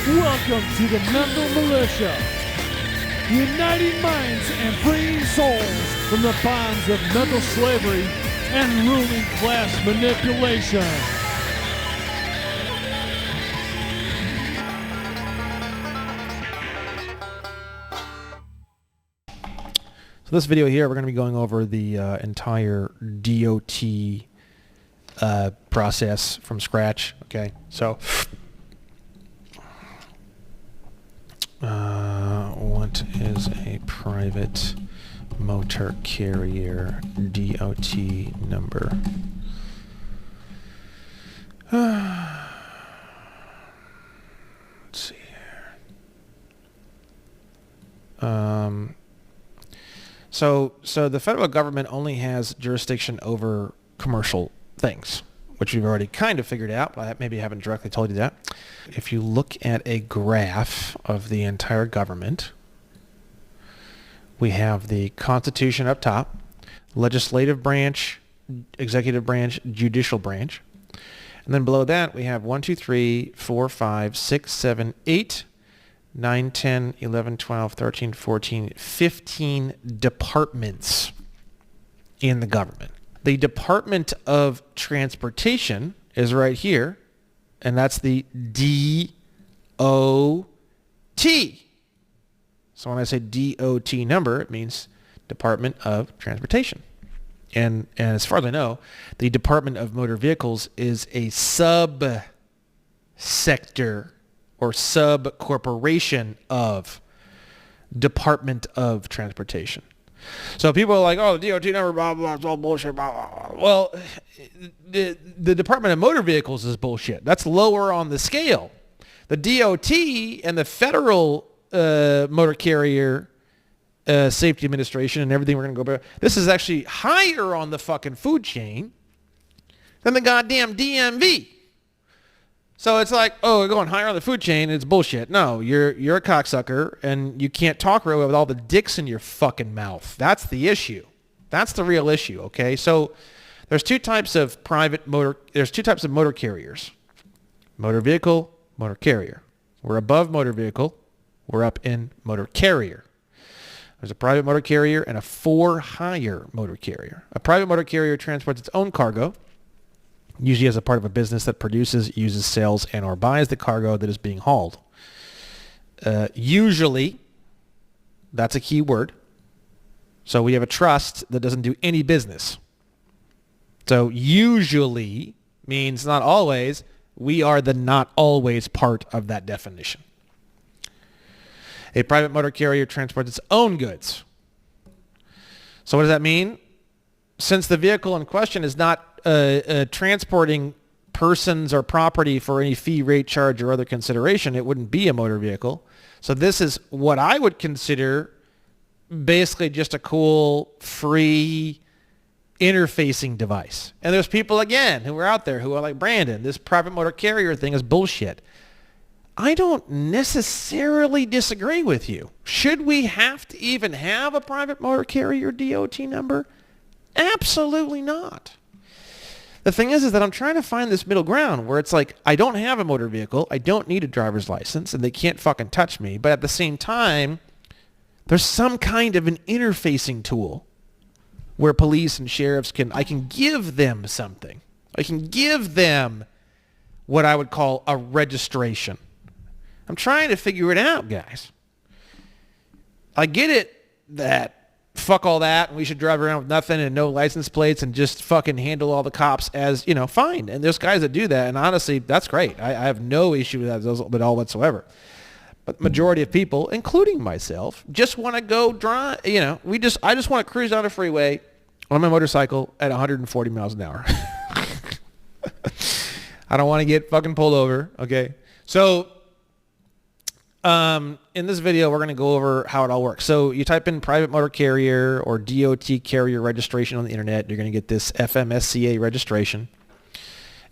Welcome to the Mental Militia, uniting minds and freeing souls from the bonds of mental slavery and ruling class manipulation. So this video here, we're going to be going over the entire DOT process from scratch. Okay, so what is a private motor carrier DOT number? Let's see here. So the federal government only has jurisdiction over commercial things, which we've already kind of figured out, but maybe I haven't directly told you that. If you look at a graph of the entire government, we have the Constitution up top, legislative branch, executive branch, judicial branch. And then below that, we have 1, 2, 3, 4, 5, 6, 7, 8, 9, 10, 11, 12, 13, 14, 15 departments in the government. The Department of Transportation is right here, and that's the DOT. So when I say DOT number, it means Department of Transportation. And as far as I know, the Department of Motor Vehicles is a sub-sector or sub-corporation of Department of Transportation. So people are like, oh, the DOT number, blah, blah, blah, bullshit, blah, blah, blah. Well, the Department of Motor Vehicles is bullshit. That's lower on the scale. The DOT and the Federal Motor Carrier Safety Administration and everything we're going to go over, this is actually higher on the fucking food chain than the goddamn DMV. So it's like, oh, we're going higher on the food chain, and it's bullshit. No, you're a cocksucker, and you can't talk real well with all the dicks in your fucking mouth. That's the issue. That's the real issue, okay? So there's two types of motor carriers. Motor vehicle, motor carrier. We're above motor vehicle. We're up in motor carrier. There's a private motor carrier and a for-hire motor carrier. A private motor carrier transports its own cargo, usually as a part of a business that produces, uses, sells, and or buys the cargo that is being hauled. Usually, that's a key word. So we have a trust that doesn't do any business. So usually means not always. We are the not always part of that definition. A private motor carrier transports its own goods. So what does that mean? Since the vehicle in question is not transporting persons or property for any fee, rate, charge, or other consideration, it wouldn't be a motor vehicle. So this is what I would consider basically just a cool, free interfacing device. And there's people, again, who are out there who are like, Brandon, this private motor carrier thing is bullshit. I don't necessarily disagree with you. Should we have to even have a private motor carrier DOT number? Absolutely not. The thing is that I'm trying to find this middle ground where it's like, I don't have a motor vehicle, I don't need a driver's license, and they can't fucking touch me. But at the same time, there's some kind of an interfacing tool where police and sheriffs I can give them something. I can give them what I would call a registration. I'm trying to figure it out, guys. I get it that fuck all that and we should drive around with nothing and no license plates and just fucking handle all the cops as, fine. And there's guys that do that, and honestly, that's great. I have no issue with that at all whatsoever. But the majority of people, including myself, just want to go drive, I just want to cruise down the freeway on my motorcycle at 140 miles an hour. I don't want to get fucking pulled over, okay? So in this video, we're going to go over how it all works. So you type in private motor carrier or DOT carrier registration on the internet. You're going to get this FMSCA registration.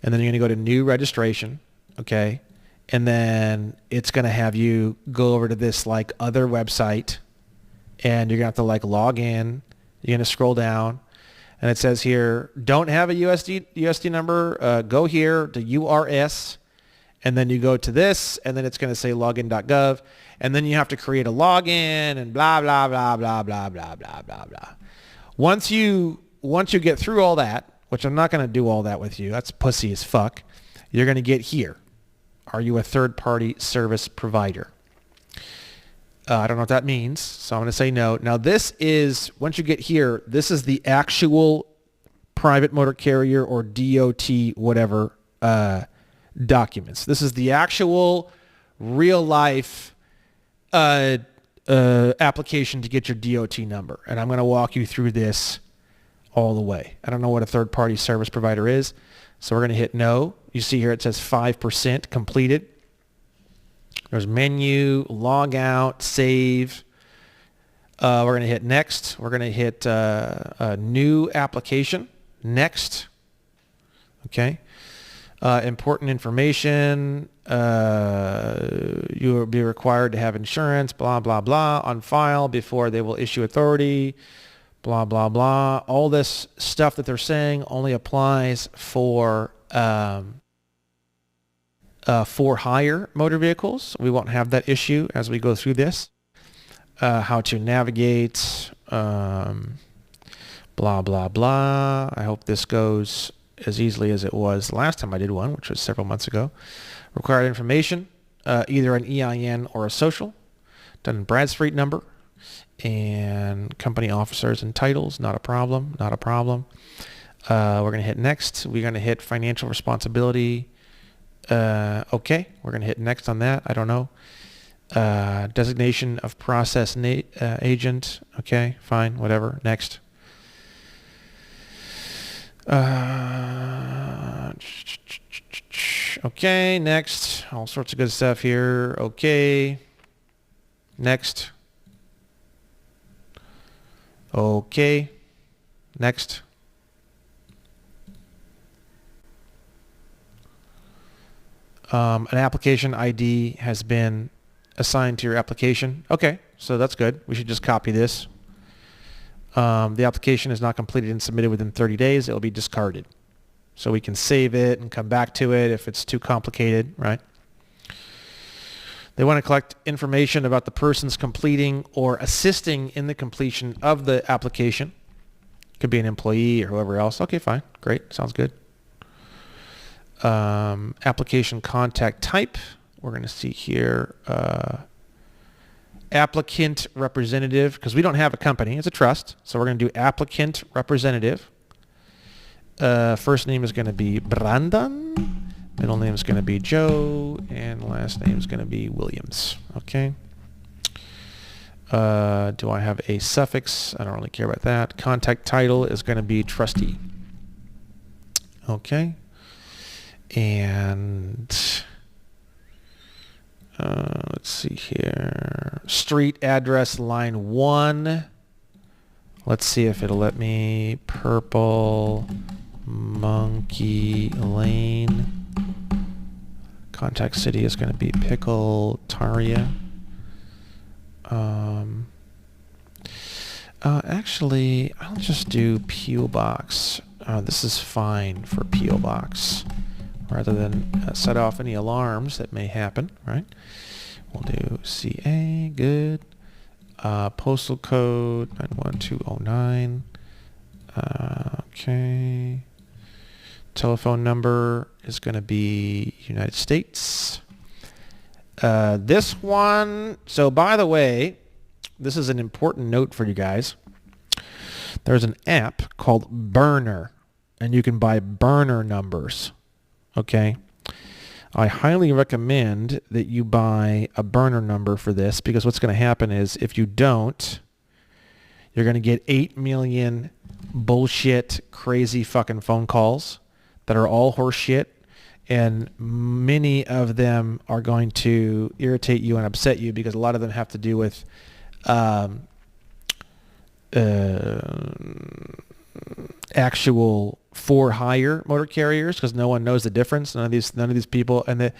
And then you're going to go to new registration. Okay. And then it's going to have you go over to this like other website, and you're going to have to like log in. You're going to scroll down, and it says here, don't have a USD number. Go here to URS. And then you go to this, and then it's going to say login.gov, and then you have to create a login and blah, blah, blah, blah, blah, blah, blah, blah, blah. Once you get through all that, which I'm not going to do all that with you, that's pussy as fuck, you're going to get here. Are you a third-party service provider? I don't know what that means, so I'm going to say no. Now this is, once you get here, this is the actual private motor carrier or DOT whatever documents. This is the actual real life application to get your DOT number. And I'm going to walk you through this all the way. I don't know what a third-party service provider is, so we're going to hit no. You see here it says 5% completed. There's menu, log out, save. We're going to hit next. We're going to hit a new application. Next. Okay. Important information. You will be required to have insurance, blah, blah, blah, on file before they will issue authority, blah, blah, blah. All this stuff that they're saying only applies for hire motor vehicles. We won't have that issue as we go through this. How to navigate, blah, blah, blah. I hope this goes as easily as it was the last time I did one, which was several months ago. Required information, either an EIN or a social. Dun Bradstreet number and company officers and titles. Not a problem. Not a problem. We're going to hit next. We're going to hit financial responsibility. Okay. We're going to hit next on that. I don't know. Designation of process agent. Okay. Fine. Whatever. Next. Okay, next. All sorts of good stuff here. Okay. Next. Okay. Next. An application ID has been assigned to your application. Okay, so that's good. We should just copy this. The application is not completed and submitted within 30 days. It will be discarded. So we can save it and come back to it if it's too complicated, right? They want to collect information about the persons completing or assisting in the completion of the application. Could be an employee or whoever else. Okay, fine. Great. Sounds good. Application contact type. We're going to see here applicant representative, because we don't have a company. It's a trust. So we're going to do applicant representative. First name is going to be Brandon. Middle name is going to be Joe. And last name is going to be Williams. Okay. Do I have a suffix? I don't really care about that. Contact title is going to be trustee. Okay. And let's see here. Street address line 1. Let's see if it'll let me. Purple Monkey Lane. Contact city is going to be Pickle Taria. Actually, I'll just do P.O. Box. This is fine for P.O. Box, rather than set off any alarms that may happen, right? We'll do CA, good. Postal code 91209. Okay. Telephone number is going to be United States. This one, so by the way, this is an important note for you guys. There's an app called Burner, and you can buy burner numbers. Okay. I highly recommend that you buy a burner number for this, because what's going to happen is if you don't, you're going to get 8 million bullshit, crazy fucking phone calls that are all horse shit, and many of them are going to irritate you and upset you, because a lot of them have to do with actual for hire motor carriers, because no one knows the difference. None of these people, and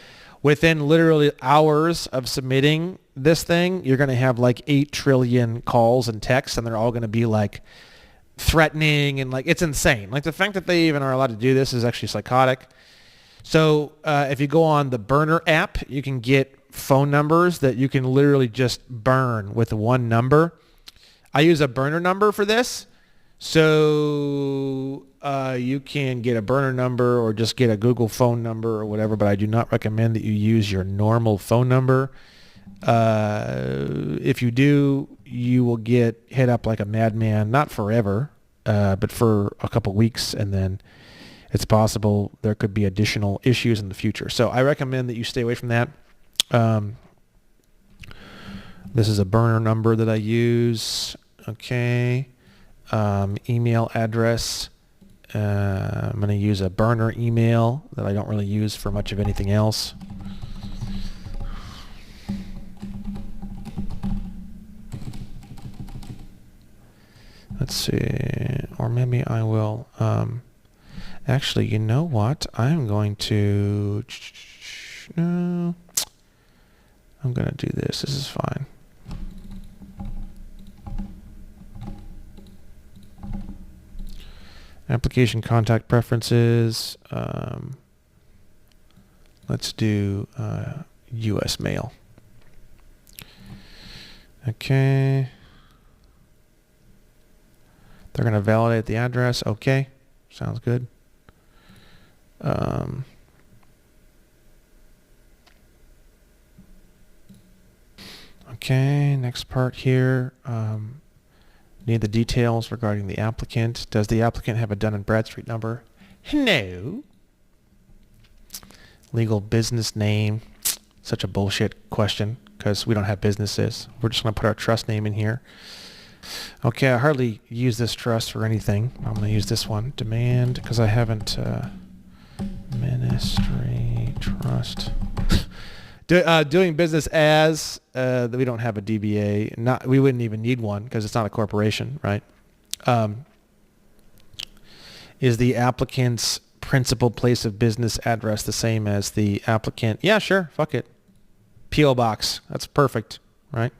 within literally hours of submitting this thing, you're going to have like 8 trillion calls and texts, and they're all going to be like threatening, and like it's insane. Like the fact that they even are allowed to do this is actually psychotic. So if you go on the Burner app, you can get phone numbers that you can literally just burn with one number. I use a burner number for this. So you can get a burner number or just get a Google phone number or whatever, but I do not recommend that you use your normal phone number. If you do, you will get hit up like a madman, not forever, but for a couple weeks, and then it's possible there could be additional issues in the future. So I recommend that you stay away from that. This is a burner number that I use. Okay. Email address. I'm going to use a burner email that I don't really use for much of anything else. Let's see. Or maybe I will... actually, you know what? I'm going to... No. I'm going to do this. This is fine. Application contact preferences. Let's do U.S. mail. Okay. They're going to validate the address. Okay. Sounds good. Okay, next part here. Need the details regarding the applicant. Does the applicant have a Dun & Bradstreet number? No. Legal business name. Such a bullshit question because we don't have businesses. We're just going to put our trust name in here. Okay, I hardly use this trust for anything. I'm going to use this one. Demand, because I haven't... Ministry Trust. Doing business as we don't have a DBA. We wouldn't even need one because it's not a corporation, right? Is the applicant's principal place of business address the same as the applicant? Yeah, sure. Fuck it. P.O. Box. That's perfect, right?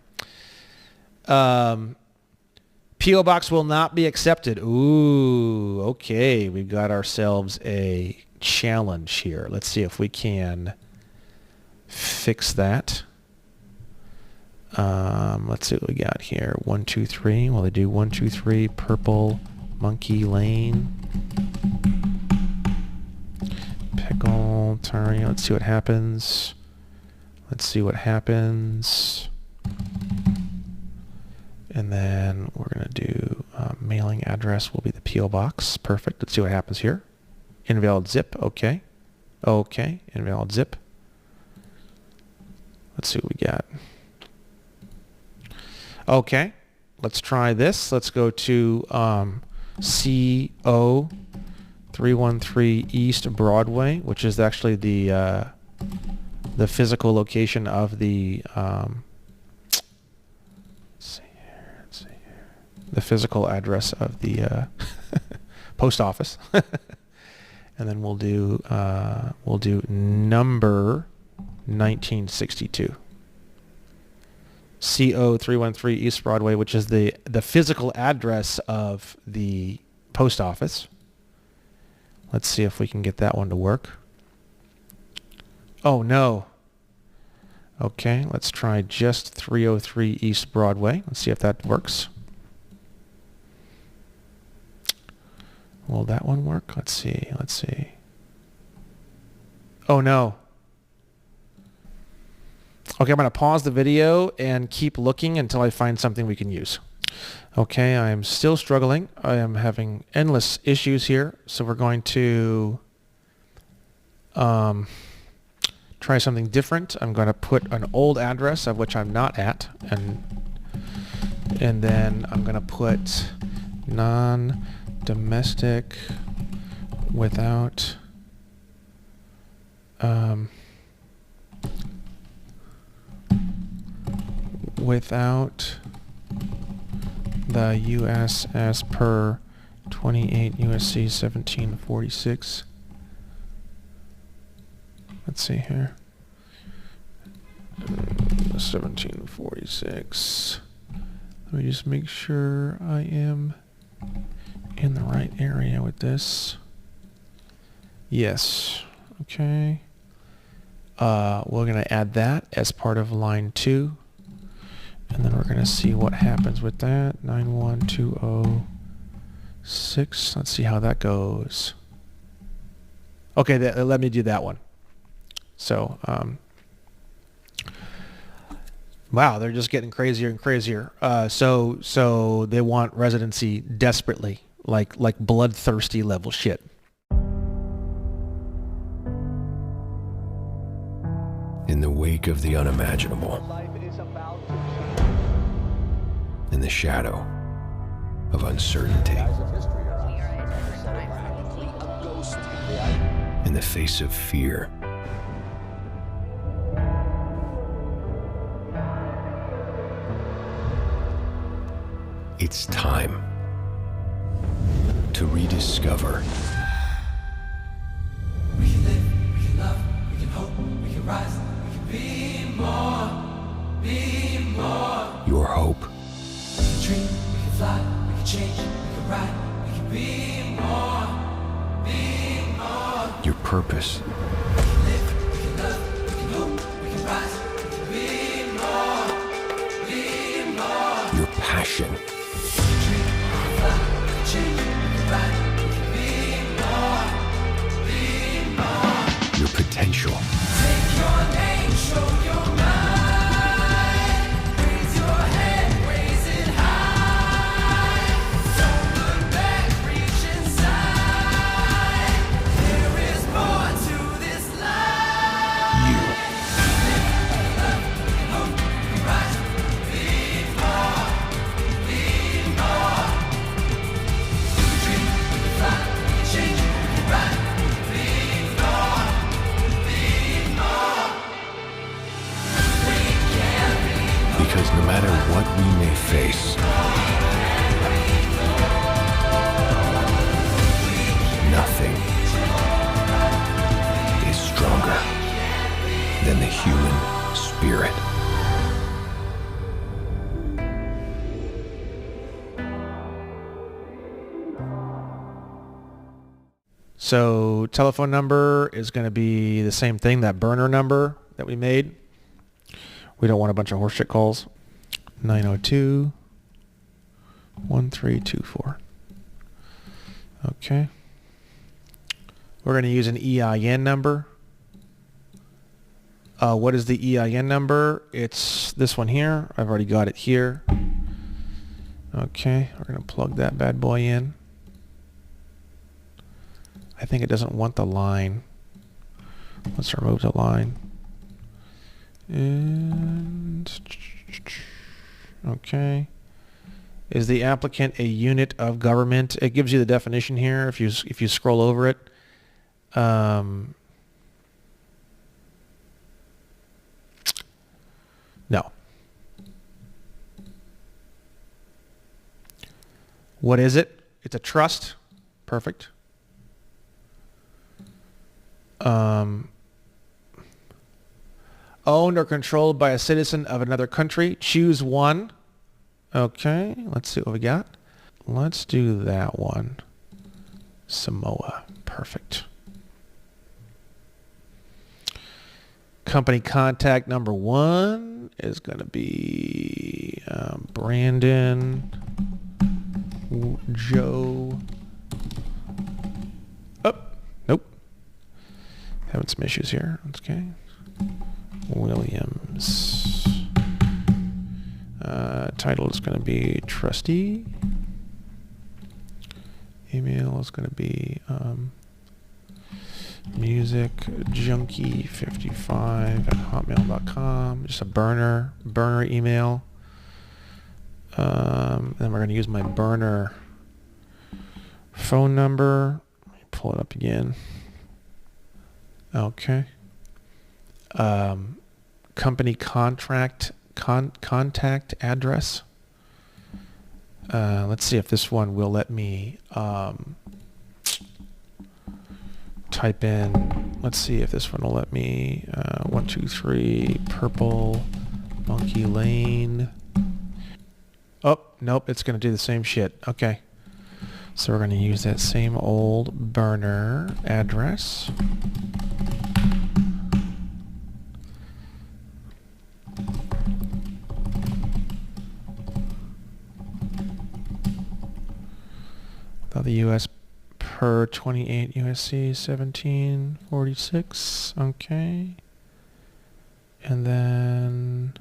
P.O. Box will not be accepted. Ooh, okay. We've got ourselves a challenge here. Let's see if we can fix that. Let's see what we got here. 123. Well, they do 123 Purple Monkey Lane. Pickle Tari. Let's see what happens. Let's see what happens. And then we're going to do mailing address will be the P.O. Box. Perfect. Let's see what happens here. Invalid zip. Okay. Okay. Invalid zip. Let's see what we got. Okay. Let's try this. Let's go to CO 313 East Broadway, which is actually the physical location of the the physical address of the post office. And then we'll do number 1962. CO 313 East Broadway, which is the physical address of the post office. Let's see if we can get that one to work. Oh no. Okay, let's try just 303 East Broadway. Let's see if that works. Will that one work? Let's see. Let's see. Oh no. Okay, I'm going to pause the video and keep looking until I find something we can use. Okay, I am still struggling. I am having endless issues here. So we're going to try something different. I'm going to put an old address of which I'm not at, and then I'm going to put non-domestic without without the U.S. as per 28 U.S.C. 1746. Let's see here. 1746. Let me just make sure I am in the right area with this. Yes. Okay. We're going to add that as part of line 2. And then we're going to see what happens with that. 91206. Let's see how that goes. Okay, let me do that one. So, wow, they're just getting crazier and crazier. So they want residency desperately, like bloodthirsty level shit. In the wake of the unimaginable, in the shadow of uncertainty, in the face of fear, it's time to rediscover. We can live, we can love, we can hope, we can rise, we can be more, be more. Your hope. We can dream, we can fly, we can change, we can ride, we can be more, be more. Your purpose. We can live, we can love, we can hope, we can rise, we can be more, be more. Your passion. We can dream, we can fly, we can change, we can ride, we can be more, be more. Your potential. Take your name, show your mind. Raise your head, raise it high. Don't look back, reach inside. There is more to this life. You. Love, we can hope, we can rise, be more, be more. We can dream, we can fly, we can change, we can ride, we can be more, be more. We can be more. Because no matter what we may face, nothing is stronger than the human spirit. So telephone number is going to be the same thing, that burner number that we made. We don't want a bunch of horseshit calls. 902-1324. Okay. We're going to use an EIN number. What is the EIN number? It's this one here. I've already got it here. Okay, we're going to plug that bad boy in. I think it doesn't want the line. Let's remove the line. And okay. Is the applicant a unit of government? It gives you the definition here if you scroll over it. No. What is it? It's a trust. Perfect. Owned or controlled by a citizen of another country. Choose one. Okay, let's see what we got. Let's do that one. Samoa. Perfect. Company contact number 1 is going to be Brandon Joe. Oh, nope. Having some issues here. Okay. Williams. Title is going to be trustee. Email is going to be musicjunkie55@hotmail.com. Just a burner email. Then we're going to use my burner phone number. Let me pull it up again. Okay. Company contact address. Let's see if this one will let me type in. Let's see if this one will let me 123 Purple Monkey Lane. Oh, nope, it's going to do the same shit. Okay. So we're going to use that same old burner address. the U.S. per 28 USC 1746. Okay. And then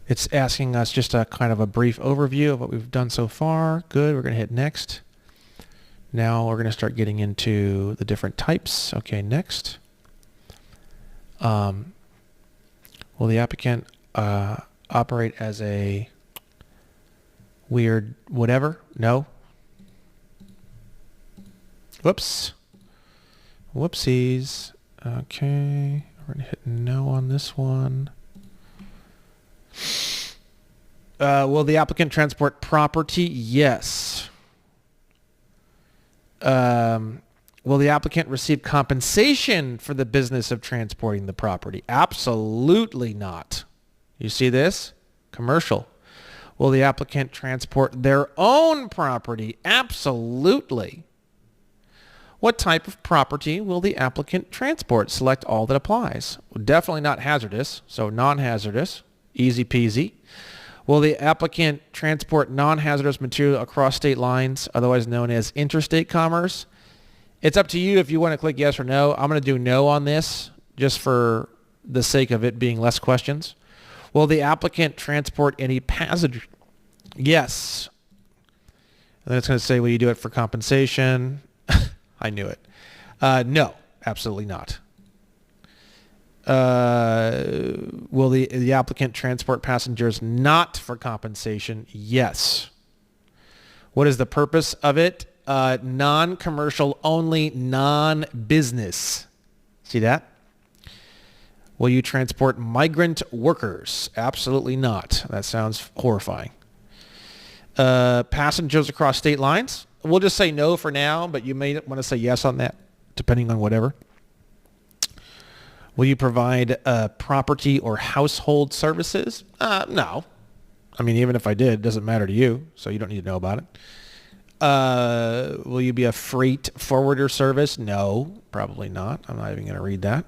it's asking us just a kind of a brief overview of what we've done so far. Good. We're going to hit next. Now we're going to start getting into the different types. Okay, next. Will the applicant operate as a weird whatever? No. Whoops. Whoopsies. Okay. We're going to hit no on this one. Will the applicant transport property? Yes. Will the applicant receive compensation for the business of transporting the property? Absolutely not. You see this? Commercial. Will the applicant transport their own property? Absolutely. What type of property will the applicant transport? Select all that applies. Definitely not hazardous, so non-hazardous. Easy peasy. Will the applicant transport non-hazardous material across state lines, otherwise known as interstate commerce? It's up to you if you want to click yes or no. I'm going to do no on this just for the sake of it being less questions. Will the applicant transport any passenger? Yes. And then it's going to say, will you do it for compensation? I knew it. No, absolutely not. Will the applicant transport passengers not for compensation? Yes. What is the purpose of it? Non-commercial only, non-business. See that? Will you transport migrant workers? Absolutely not. That sounds horrifying. Passengers across state lines? We'll just say no for now, but you may want to say yes on that, depending on whatever. Will you provide property or household services? No. I mean, even if I did, it doesn't matter to you, so you don't need to know about it. Will you be a freight forwarder service? No, probably not. I'm not even going to read that.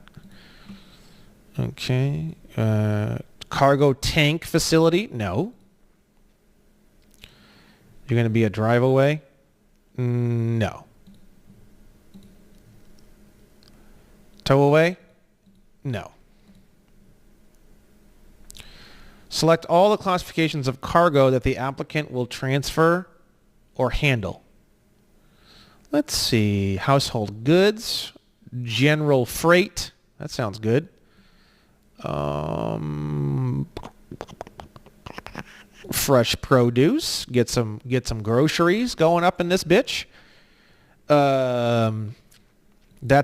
Okay. Cargo tank facility? No. You're going to be a drive away? No. Tow away? No. Select all the classifications of cargo that the applicant will transfer or handle. Let's see. Household goods, general freight. That sounds good. Fresh produce. Get some groceries going up in this bitch. That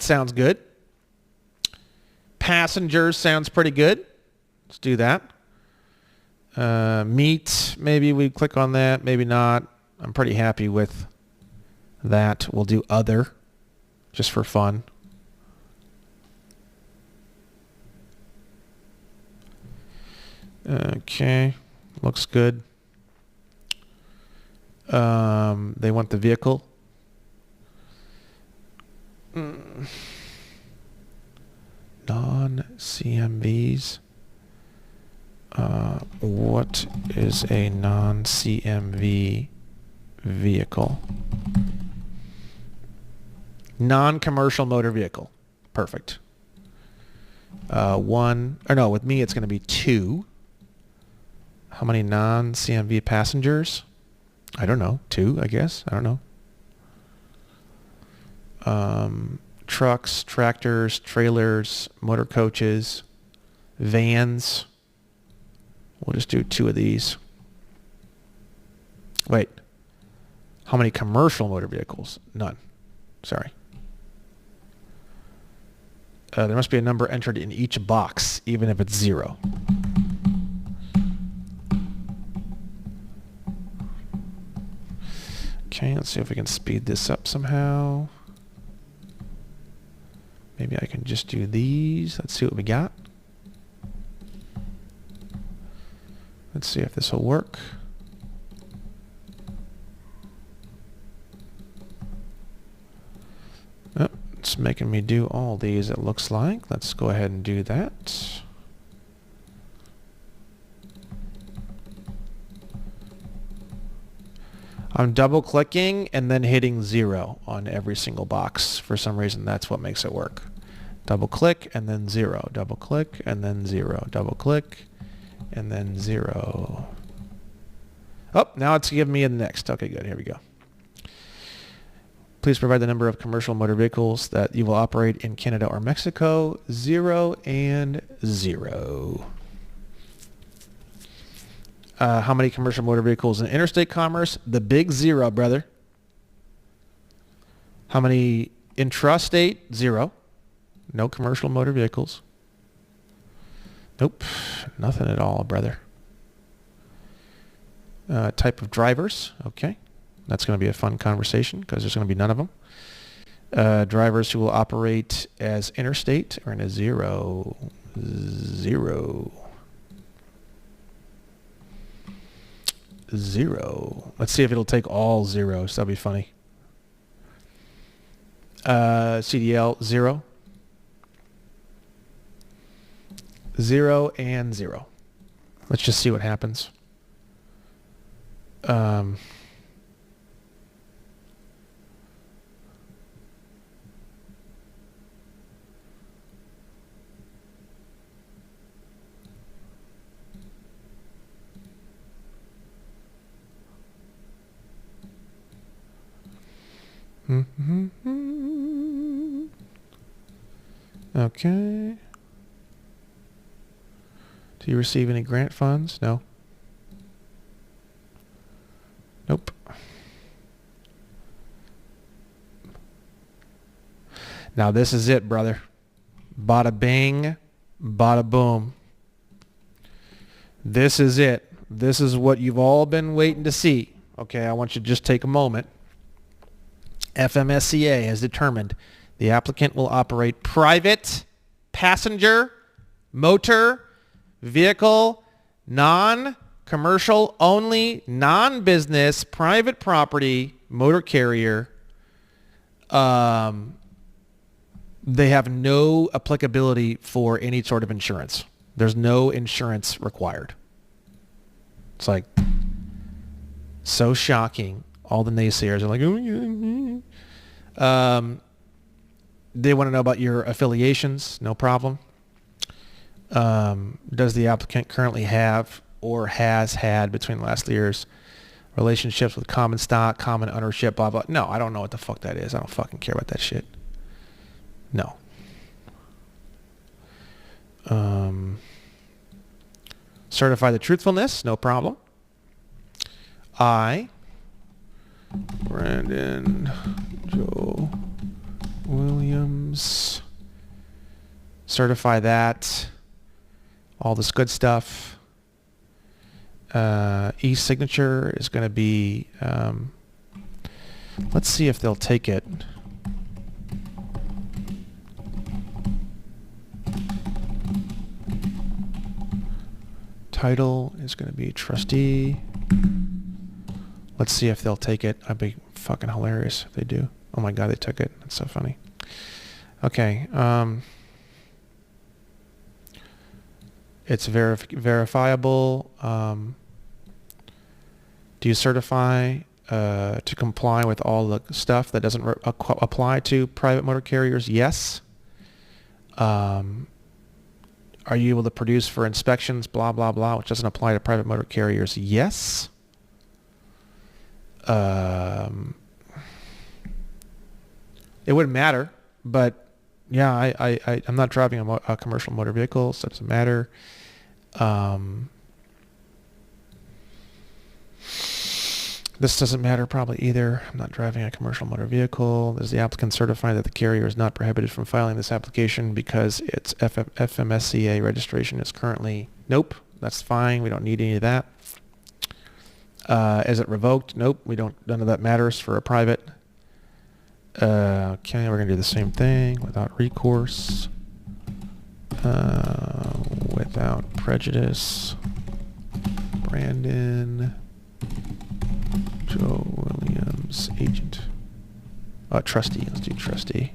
sounds good. Passengers sounds pretty good. Let's do that. Meat, maybe we click on that, maybe not. I'm pretty happy with that. We'll do other, just for fun. Okay, looks good. They want the vehicle. Non-CMVs. What is a non-CMV vehicle? Non-commercial motor vehicle. Perfect. With me it's going to be 2. How many non-CMV passengers? I don't know. 2, I guess. I don't know. Trucks, tractors, trailers, motor coaches, vans. We'll just do 2 of these. Wait. How many commercial motor vehicles? None. Sorry. There must be a number entered in each box, even if it's 0. Okay, let's see if we can speed this up somehow. Maybe I can just do these. Let's see what we got. Let's see if this will work. Oh, it's making me do all these, it looks like. Let's go ahead and do that. I'm double clicking and then hitting 0 on every single box. For some reason, that's what makes it work. Double click and then 0. Double click and then 0. Double click and then 0. Oh, now it's giving me a next. Okay, good. Here we go. Please provide the number of commercial motor vehicles that you will operate in Canada or Mexico. 0 and 0. How many commercial motor vehicles in interstate commerce? The big 0, brother. How many intrastate? 0. No commercial motor vehicles. Nope. Nothing at all, brother. Type of drivers. Okay. That's going to be a fun conversation because there's going to be none of them. Drivers who will operate as interstate are in a 0. 0. 0. Let's see if it'll take all zeros. That'll be funny. CDL 0. 0 and 0. Let's just see what happens. Okay. Do you receive any grant funds? No. Nope. Now this is it, brother. Bada bing, bada boom. This is it. This is what you've all been waiting to see. Okay, I want you to just take a moment. FMSCA has determined the applicant will operate private, passenger, motor, vehicle, non-commercial only, non-business, private property, motor carrier. They have no applicability for any sort of insurance. There's no insurance required. It's like so shocking. All the naysayers are like, oh, yeah. They want to know about your affiliations. No problem. Does the applicant currently have or has had between the last years relationships with common stock, common ownership, blah, blah. No, I don't know what the fuck that is. I don't fucking care about that shit. No. Certify the truthfulness. No problem. I, Brandon Joe Williams, certify that. All this good stuff. E-signature is going to be, let's see if they'll take it. Title is going to be trustee. Let's see if they'll take it. I'd be fucking hilarious if they do. Oh my God, they took it. That's so funny. Okay. It's verifiable. Do you certify to comply with all the stuff that doesn't apply to private motor carriers? Yes. Are you able to produce for inspections, blah, blah, blah, which doesn't apply to private motor carriers? Yes. It wouldn't matter, but yeah, I'm not driving a commercial motor vehicle, so it doesn't matter. This doesn't matter probably either. I'm not driving a commercial motor vehicle. Does the applicant certify that the carrier is not prohibited from filing this application because its FMSCA registration is currently... Nope, that's fine. We don't need any of that. Is it revoked? Nope, we don't. None of that matters for a private. Okay, we're going to do the same thing without recourse. Without prejudice. Brandon Joe Williams, agent. Trustee. Let's do trustee.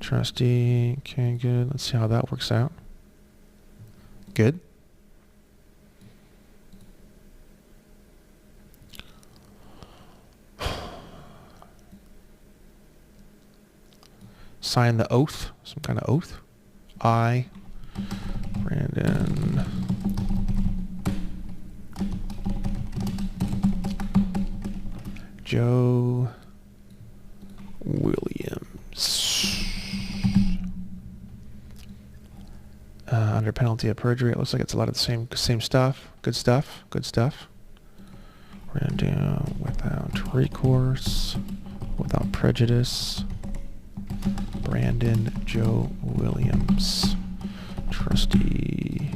Trustee. Okay, good. Let's see how that works out. Good. sign the oath, some kind of oath. I, Brandon Joe Williams. Under penalty of perjury. It looks like it's a lot of the same stuff. Good stuff. Good stuff. We're going to do without recourse, without prejudice. Brandon Joe Williams, trustee.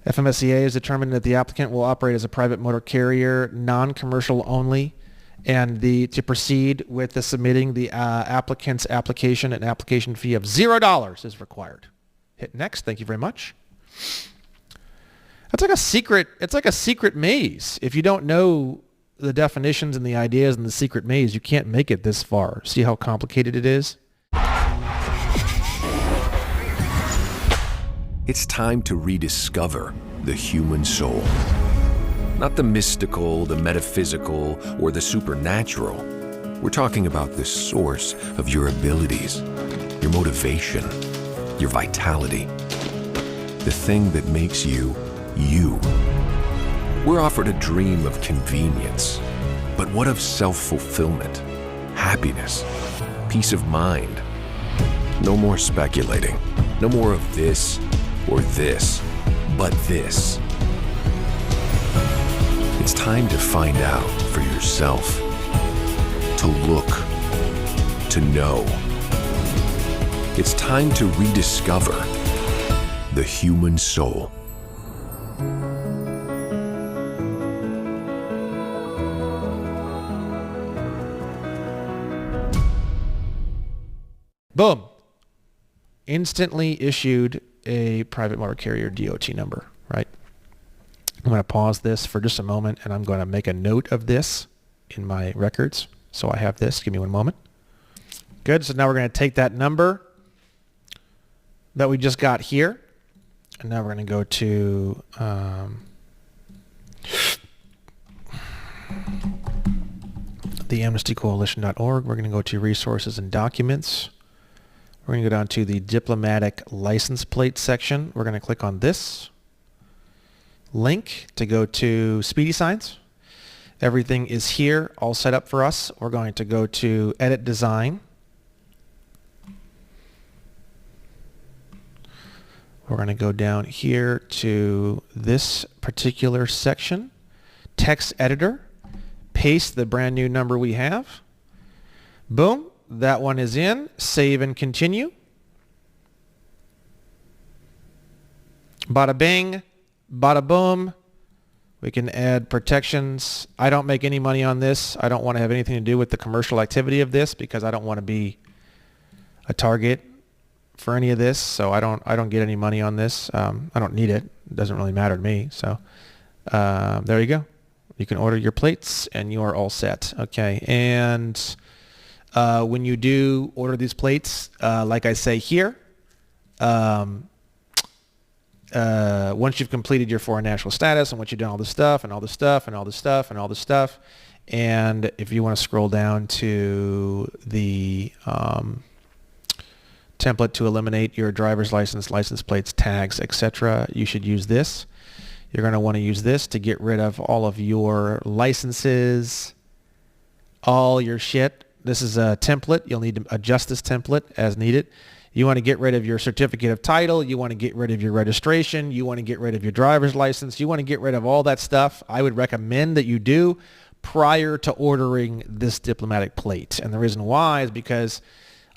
FMSCA has determined that the applicant will operate as a private motor carrier, non-commercial only, and to proceed with the submitting the applicant's application, an application fee of $0 is required. Hit next. Thank you very much. That's like a secret. It's like a secret maze. If you don't know the definitions and the ideas in the secret maze, you can't make it this far. See how complicated it is? It's time to rediscover the human soul. Not the mystical, the metaphysical, or the supernatural. We're talking about the source of your abilities, your motivation, your vitality. The thing that makes you, you. We're offered a dream of convenience. But what of self-fulfillment, happiness, peace of mind? No more speculating. No more of this or this, but this. It's time to find out for yourself, to look, to know. It's time to rediscover the human soul. Boom. Instantly issued a private motor carrier DOT number, right? I'm going to pause this for just a moment, and I'm going to make a note of this in my records. So I have this. Give me one moment. Good. So now we're going to take that number that we just got here, and now we're going to go to the amnestycoalition.org. We're going to go to resources and documents. We're going to go down to the diplomatic license plate section. We're going to click on this link to go to Speedy Signs. Everything is here, all set up for us. We're going to go to Edit Design. We're going to go down here to this particular section, Text Editor, paste the brand new number we have. Boom. That one is in. Save and continue. Bada bing, bada boom. We can add protections. I don't make any money on this. I don't want to have anything to do with the commercial activity of this because I don't want to be a target for any of this. So I don't get any money on this. I don't need it. It doesn't really matter to me. So there you go. You can order your plates and you are all set. Okay. And when you do order these plates, like I say here, once you've completed your foreign national status and once you've done all this stuff and all this stuff and all this stuff and all this stuff, and if you want to scroll down to the template to eliminate your driver's license, license plates, tags, etc., you should use this. You're going to want to use this to get rid of all of your licenses, all your shit. This is a template. You'll need to adjust this template as needed. You want to get rid of your certificate of title. You want to get rid of your registration. You want to get rid of your driver's license. You want to get rid of all that stuff. I would recommend that you do prior to ordering this diplomatic plate. And the reason why is because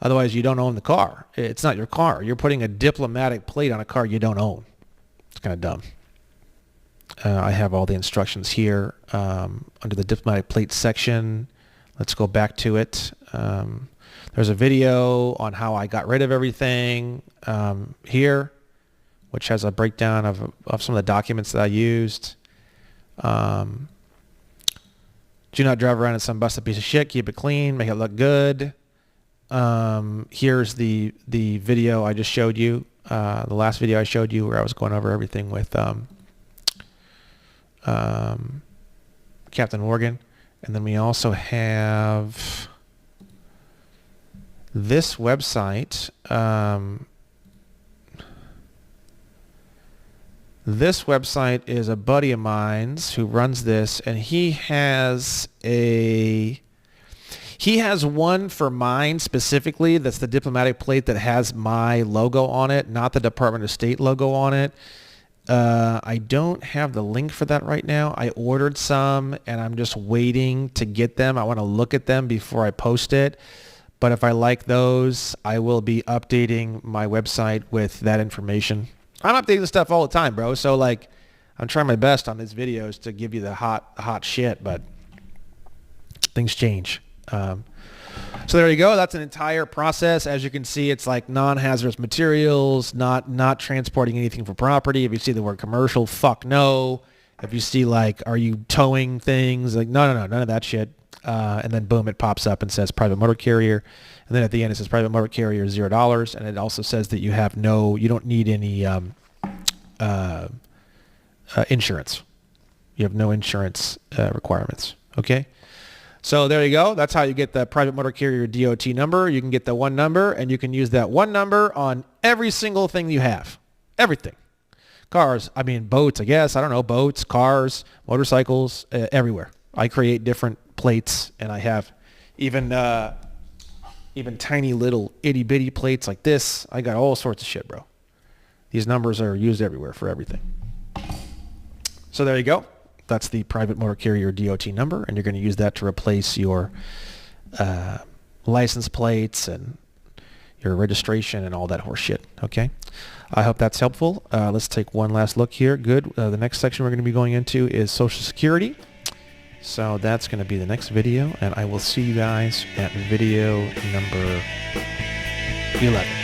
otherwise you don't own the car. It's not your car. You're putting a diplomatic plate on a car you don't own. It's kind of dumb. I have all the instructions here under the diplomatic plate section. Let's go back to it. There's a video on how I got rid of everything here, which has a breakdown of some of the documents that I used. Do not drive around in some busted piece of shit. Keep it clean. Make it look good. Here's the video I just showed you. The last video I showed you where I was going over everything with Captain Morgan. And then we also have this website. This website is a buddy of mine's who runs this, and he has one for mine specifically. That's the diplomatic plate that has my logo on it, not the Department of State logo on it. I don't have the link for that right now. I ordered some, and I'm just waiting to get them. I want to look at them before I post it. But if I like those, I will be updating my website with that information. I'm updating stuff all the time, bro. So like, I'm trying my best on these videos to give you the hot shit, but things change. So there you go. That's an entire process. As you can see, it's like non-hazardous materials, not transporting anything for property. If you see the word commercial, fuck no. If you see like, are you towing things? Like, no, none of that shit. And then boom, it pops up and says private motor carrier. And then at the end it says private motor carrier $0. And it also says that you don't need any insurance. You have no insurance requirements. Okay. So there you go. That's how you get the private motor carrier DOT number. You can get the one number, and you can use that one number on every single thing you have. Everything. Cars, boats, I guess. I don't know. Boats, cars, motorcycles, everywhere. I create different plates, and I have even tiny little itty bitty plates like this. I got all sorts of shit, bro. These numbers are used everywhere for everything. So there you go. That's the private motor carrier DOT number, and you're going to use that to replace your license plates and your registration and all that horse shit. Okay. I hope that's helpful. Let's take one last look here. Good. The next section we're going to be going into is Social Security. So that's going to be the next video, and I will see you guys at video number 11.